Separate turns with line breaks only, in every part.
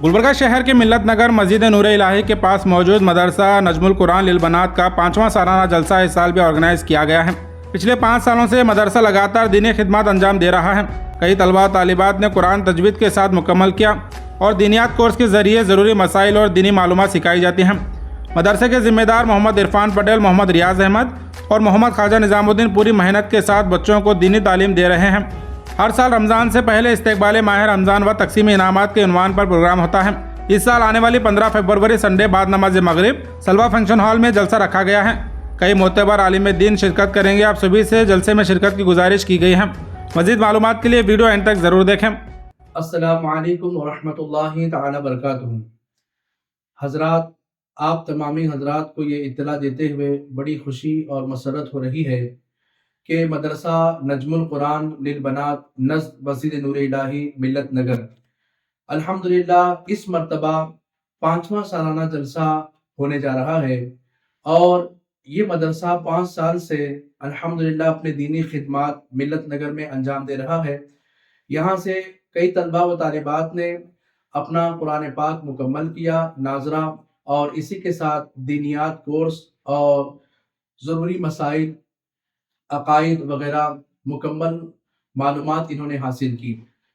गुलबर्गा शहर के मिल्लत नगर मस्जिद नूर इलाही के पास मौजूद मदरसा नजमुल कुरान लिल बनात का 5वां सालाना जलसा इस साल भी ऑर्गेनाइज किया गया है। पिछले 5 सालों से मदरसा लगातार दीनी खिदमत अंजाम दे रहा है। कई तलबा तालिबात ने कुरान तजवीद के साथ मुकम्मल किया और दीनियात कोर्स के ज़रिए ज़रूरी मसाइल और दीनी मालूमात सिखाई जाती हैं। मदरसे के ज़िम्मेदार मोहम्मद इरफान पटेल, मोहम्मद रियाज अहमद और मोहम्मद ख्वाजा निज़ामुद्दीन पूरी मेहनत के साथ बच्चों को दीनी तालीम दे रहे हैं। हर साल रमज़ान से पहले इस्तकबाल माह रमज़ान व तकसीम इनामात के उन्वान पर प्रोग्राम होता है। इस साल आने वाली 15 फरवरी संडे बाद नमाज मगरिब सलवा फंक्शन हॉल में जलसा रखा गया है। कई मोतबर आलिम दीन शिरकत करेंगे। आप सभी से जलसे में शिरकत की गुजारिश की गई है। मज़ीद मालूमात के लिए वीडियो एंड तक ज़रूर देखें।
अस्सलामु अलैकुम वरहमतुल्लाहि तआला बरकातुहू। हजरात, आप तमामी हजरात को ये इत्तला देते हुए बड़ी खुशी और मसरत हो रही है कि मदरसा नजमुल कुरान लिल बनात नज़्द मस्जिद नूर इलाही मिल्लत नगर अल्हम्दुलिल्लाह इस मरतबा 5वां सालाना जलसा होने जा रहा है और ये मदरसा 5 साल से अल्हम्दुलिल्लाह अपने दीनी खिदमात मिल्लत नगर में अंजाम दे रहा है। यहाँ से कई तलबा व तालिबात ने अपना कुरान पाक मुकम्मल किया, नाजरा, और इसी के साथ दीनियात कोर्स और ज़रूरी मसाइल, अकायद वगैरह मुकम्मल मालूमात इन्होंने हासिल की।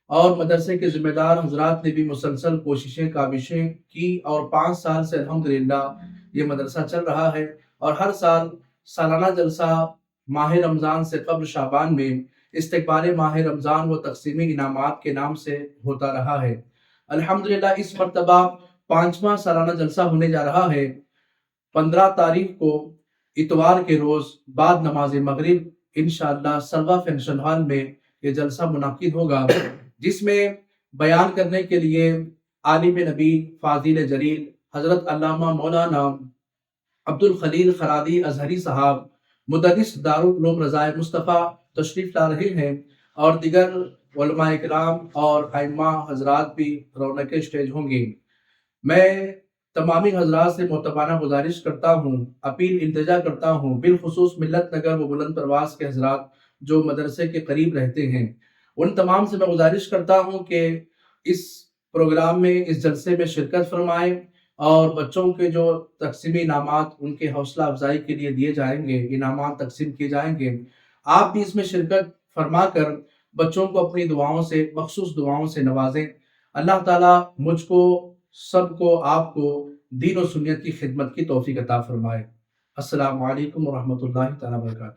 और मदरसे के ज़िम्मेदार हजरात ने भी मुसलसल कोशिशें काविशें की और 5 साल से अल्हम्दुलिल्लाह ये मदरसा चल रहा है। और हर साल सालाना जलसा माह रमज़ान से कब्ल शाबान में इस्तकबाल माह रमज़ान व तकसीमी इनामात के नाम से होता रहा है। अल्हम्दुलिल्लाह इस मरतबा 5वां सालाना जलसा होने जा रहा है। 15 तारीख को इतवार के रोज़ बाद नमाज मगरिब इंशाअल्लाह सलवा फंक्शन हॉल में ये जलसा मुनाकिद होगा, जिसमें बयान करने के लिए आलिम नबी फाजिल जलील हज़रत अल्लामा मौलाना अब्दुल खलील खरादी अजहरी साहब मुदर्रिस दारुल उलूम रज़ाए मुस्तफ़ा तशरीफ़ ला रहे हैं और दिगर उलमा इकराम और आइम्मा हजरात भी रौनक स्टेज होंगे। मैं तमामी हजरात से मोतबाना गुजारिश करता हूँ, अपील इल्तिजा करता हूँ, बिलखुसूस मिल्लत नगर व बुलंद परवास के हजरात जो मदरसे के करीब रहते हैं, उन तमाम से मैं गुजारिश करता हूँ कि इस प्रोग्राम में, इस जलसे में शिरकत फरमाएँ और बच्चों के जो तकसीमी इनामात उनके हौसला अफजाई के लिए दिए जाएंगे, इनामात तकसीम किए जाएंगे, आप भी इसमें शिरकत फरमा कर बच्चों को अपनी दुआओं से, मखसूस दुआओं से नवाजें। अल्लाह ताला मुझको, सबको, आपको दीन और सुन्नत की खिदमत की तौफीक अता फरमाए। अस्सलामु अलैकुम व रहमतुल्लाहि तआला व बरकातुहू।